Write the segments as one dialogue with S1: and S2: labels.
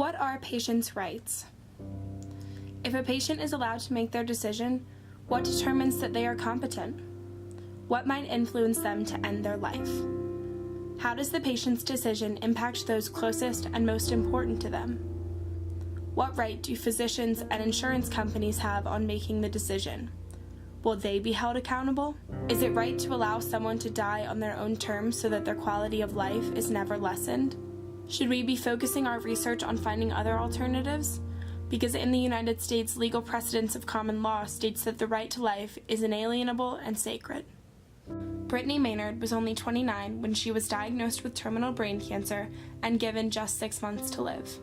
S1: What are patients' rights? If a patient is allowed to make their decision, what determines that they are competent? What might influence them to end their life? How does the patient's decision impact those closest and most important to them? What right do physicians and insurance companies have on making the decision? Will they be held accountable? Is it right to allow someone to die on their own terms so that their quality of life is never lessened? Should we be focusing our research on finding other alternatives? Because in the United States, legal precedence of common law states that the right to life is inalienable and sacred. Brittany Maynard was only 29 when she was diagnosed with terminal brain cancer and given just 6 months to live.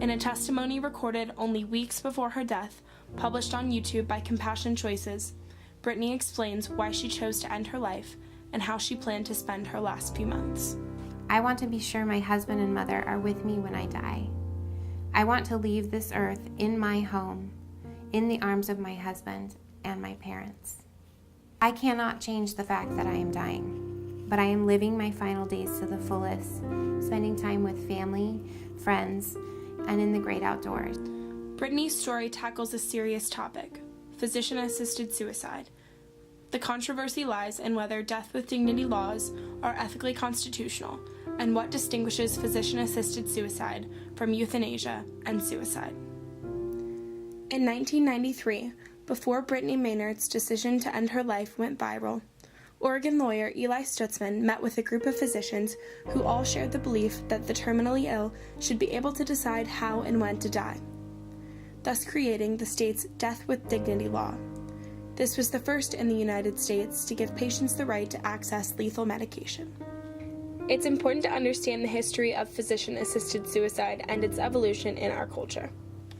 S1: In a testimony recorded only weeks before her death, published on YouTube by Compassion Choices, Brittany explains why she chose to end her life and how she planned to spend her last few months.
S2: I want to be sure my husband and mother are with me when I die. I want to leave this earth in my home, in the arms of my husband and my parents. I cannot change the fact that I am dying, but I am living my final days to the fullest, spending time with family, friends, and in the great outdoors.
S1: Brittany's story tackles a serious topic: physician-assisted suicide. The controversy lies in whether death with dignity laws are ethically constitutional and what distinguishes physician-assisted suicide from euthanasia and suicide. In 1993, before Brittany Maynard's decision to end her life went viral, Oregon lawyer Eli Stutzman met with a group of physicians who all shared the belief that the terminally ill should be able to decide how and when to die, thus creating the state's Death with Dignity law. This was the first in the United States to give patients the right to access lethal medication. It's important to understand the history of physician-assisted suicide and its evolution in our culture.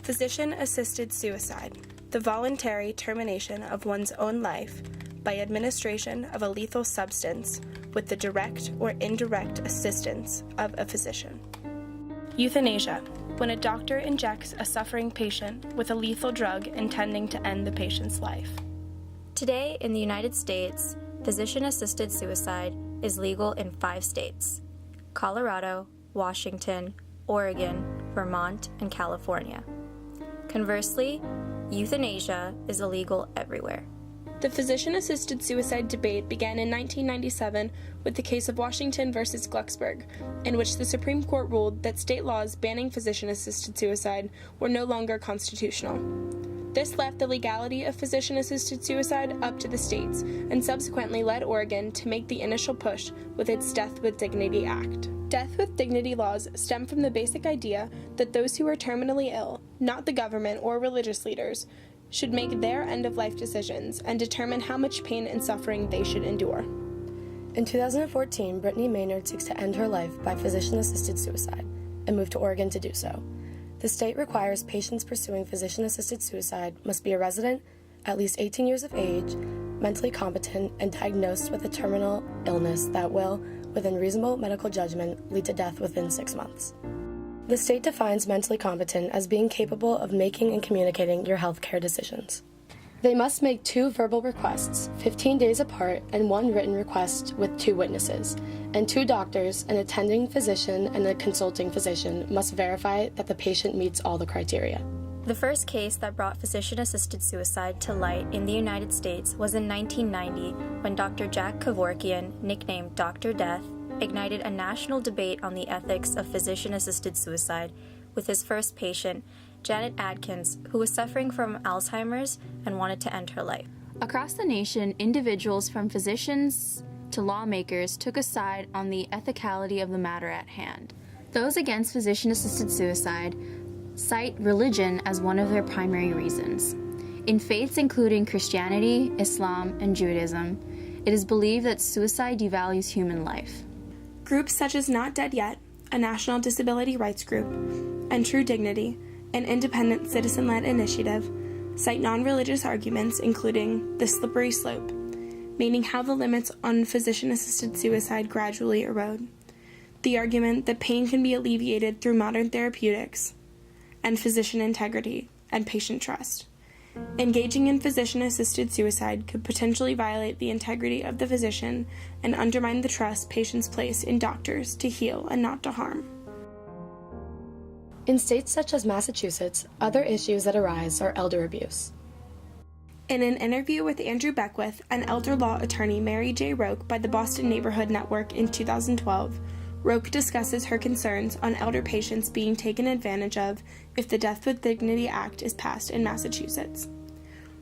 S1: Physician-assisted suicide, the voluntary termination of one's own life by administration of a lethal substance with the direct or indirect assistance of a physician. Euthanasia, when a doctor injects a suffering patient with a lethal drug intending to end the patient's life.
S3: Today, in the United States, physician-assisted suicide is legal in 5 states: Colorado, Washington, Oregon, Vermont, and California. Conversely, euthanasia is illegal everywhere.
S1: The physician-assisted suicide debate began in 1997 with the case of Washington versus Glucksberg, in which the Supreme Court ruled that state laws banning physician-assisted suicide were no longer constitutional. This left the legality of physician-assisted suicide up to the states, and subsequently led Oregon to make the initial push with its Death with Dignity Act. Death with Dignity laws stem from the basic idea that those who are terminally ill, not the government or religious leaders, should make their end-of-life decisions and determine how much pain and suffering they should endure.
S4: In 2014, Brittany Maynard seeks to end her life by physician-assisted suicide and moved to Oregon to do so. The state requires patients pursuing physician-assisted suicide must be a resident, at least 18 years of age, mentally competent, and diagnosed with a terminal illness that will, within reasonable medical judgment, lead to death within 6 months. The state defines mentally competent as being capable of making and communicating your healthcare decisions. They must make 2 verbal requests, 15 days apart, and 1 written request with 2 witnesses, and 2 doctors, an attending physician and a consulting physician, must verify that the patient meets all the criteria.
S3: The first case that brought physician-assisted suicide to light in the United States was in 1990 when Dr. Jack Kevorkian, nicknamed Dr. Death, ignited a national debate on the ethics of physician-assisted suicide with his first patient, Janet Adkins, who was suffering from Alzheimer's and wanted to end her life.
S5: Across the nation, individuals from physicians to lawmakers took a side on the ethicality of the matter at hand. Those against physician-assisted suicide cite religion as one of their primary reasons. In faiths including Christianity, Islam, and Judaism, it is believed that suicide devalues human life.
S1: Groups such as Not Dead Yet, a national disability rights group, and True Dignity, an independent citizen-led initiative, cite non-religious arguments including the slippery slope, meaning how the limits on physician-assisted suicide gradually erode, the argument that pain can be alleviated through modern therapeutics, and physician integrity and patient trust. Engaging in physician-assisted suicide could potentially violate the integrity of the physician and undermine the trust patients place in doctors to heal and not to harm.
S4: In states such as Massachusetts, other issues that arise are elder abuse.
S1: In an interview with Andrew Beckwith and elder law attorney Mary J. Roque by the Boston Neighborhood Network in 2012, Roque discusses her concerns on elder patients being taken advantage of if the Death with Dignity Act is passed in Massachusetts.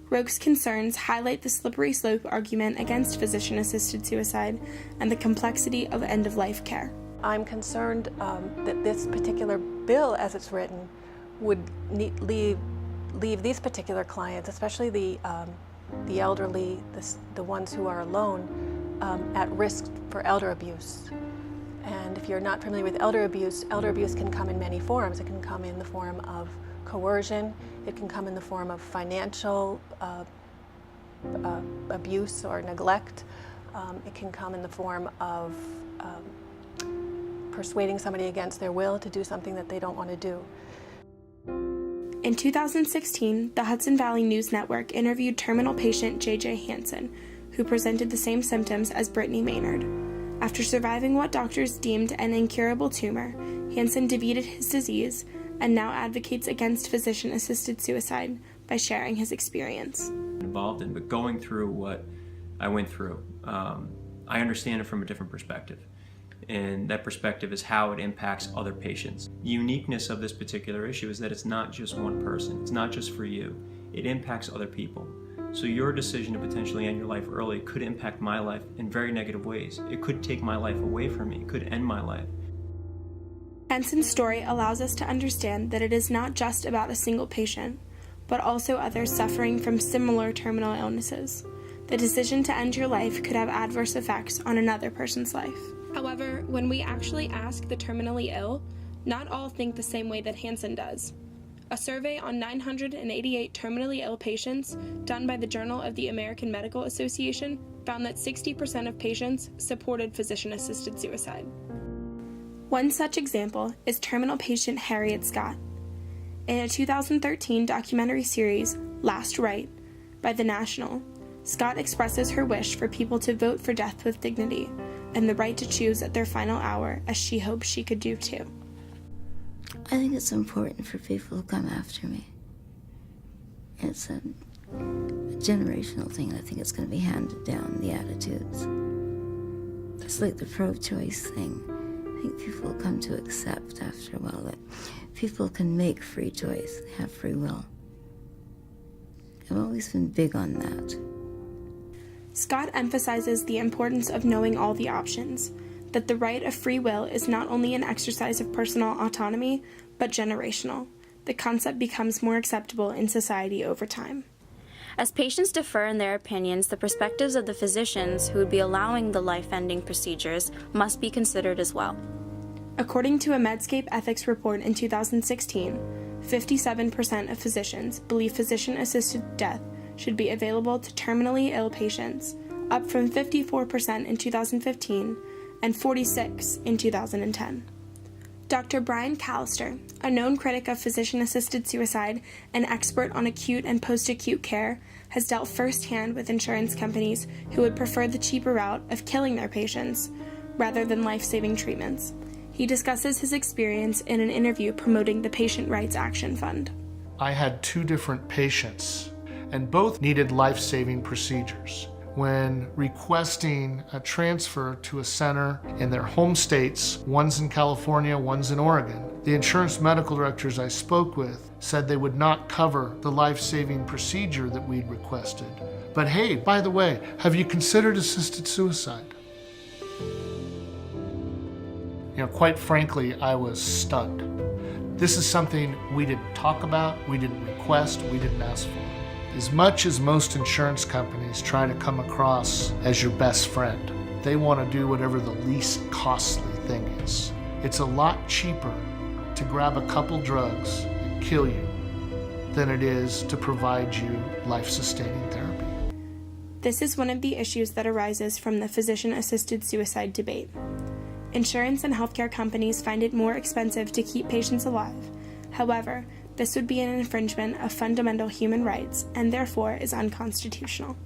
S1: Roque's concerns highlight the slippery slope argument against physician-assisted suicide and the complexity of end-of-life care.
S6: I'm concerned that this particular bill, as it's written, would leave these particular clients, especially the elderly, the ones who are alone, at risk for elder abuse. And if you're not familiar with elder abuse can come in many forms. It can come in the form of coercion. It can come in the form of financial abuse or neglect. It can come in the form of persuading somebody against their will to do something that they don't want to do.
S1: In 2016, the Hudson Valley News Network interviewed terminal patient J.J. Hansen, who presented the same symptoms as Brittany Maynard. After surviving what doctors deemed an incurable tumor, Hansen defeated his disease and now advocates against physician-assisted suicide by sharing his experience.
S7: Involved in, but going through what I went through, I understand it from a different perspective. And that perspective is how it impacts other patients. The uniqueness of this particular issue is that it's not just one person. It's not just for you. It impacts other people. So your decision to potentially end your life early could impact my life in very negative ways. It could take my life away from me. It could end my life.
S1: Hansen's story allows us to understand that it is not just about a single patient, but also others suffering from similar terminal illnesses. The decision to end your life could have adverse effects on another person's life. However, when we actually ask the terminally ill, not all think the same way that Hansen does. A survey on 988 terminally ill patients done by the Journal of the American Medical Association found that 60% of patients supported physician-assisted suicide. One such example is terminal patient Harriet Scott. In a 2013 documentary series, Last Right, by The National, Scott expresses her wish for people to vote for death with dignity and the right to choose at their final hour, as she hopes she could do too.
S8: I think it's important for people to come after me. It's a generational thing. I think it's going to be handed down, the attitudes. It's like the pro-choice thing. I think people will come to accept after a while that people can make free choice, they have free will. I've always been big on that.
S1: Scott emphasizes the importance of knowing all the options, that the right of free will is not only an exercise of personal autonomy, but generational. The concept becomes more acceptable in society over time.
S3: As patients differ in their opinions, the perspectives of the physicians who would be allowing the life-ending procedures must be considered as well.
S1: According to a Medscape ethics report in 2016, 57% of physicians believe physician-assisted death should be available to terminally ill patients, up from 54% in 2015 and 46% in 2010. Dr. Brian Callister, a known critic of physician-assisted suicide and expert on acute and post-acute care, has dealt firsthand with insurance companies who would prefer the cheaper route of killing their patients rather than life-saving treatments. He discusses his experience in an interview promoting the Patient Rights Action Fund.
S9: I had two different patients, and both needed life-saving procedures. When requesting a transfer to a center in their home states, one's in California, one's in Oregon, the insurance medical directors I spoke with said they would not cover the life-saving procedure that we'd requested. But hey, by the way, have you considered assisted suicide? You know, quite frankly, I was stunned. This is something we didn't talk about, we didn't request, we didn't ask for. As much as most insurance companies try to come across as your best friend, they want to do whatever the least costly thing is. It's a lot cheaper to grab a couple drugs and kill you than it is to provide you life-sustaining therapy.
S1: This is one of the issues that arises from the physician-assisted suicide debate. Insurance and healthcare companies find it more expensive to keep patients alive. However, this would be an infringement of fundamental human rights and therefore is unconstitutional.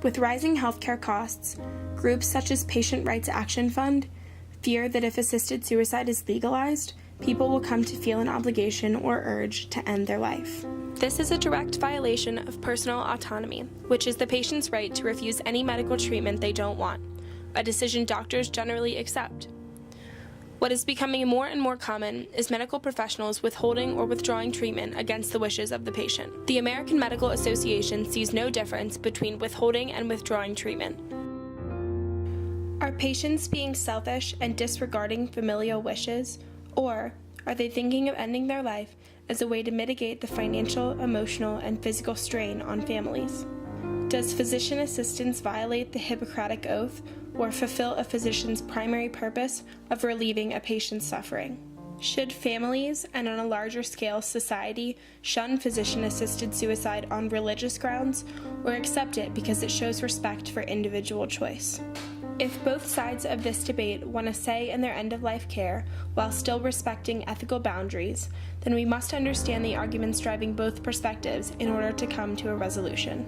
S1: With rising healthcare costs, groups such as Patient Rights Action Fund fear that if assisted suicide is legalized, people will come to feel an obligation or urge to end their life. This is a direct violation of personal autonomy, which is the patient's right to refuse any medical treatment they don't want, a decision doctors generally accept. What is becoming more and more common is medical professionals withholding or withdrawing treatment against the wishes of the patient. The American Medical Association sees no difference between withholding and withdrawing treatment. Are patients being selfish and disregarding familial wishes, or are they thinking of ending their life as a way to mitigate the financial, emotional, and physical strain on families? Does physician assistance violate the Hippocratic Oath or fulfill a physician's primary purpose of relieving a patient's suffering? Should families, and on a larger scale society, shun physician-assisted suicide on religious grounds, or accept it because it shows respect for individual choice? If both sides of this debate want a say in their end-of-life care while still respecting ethical boundaries, then we must understand the arguments driving both perspectives in order to come to a resolution.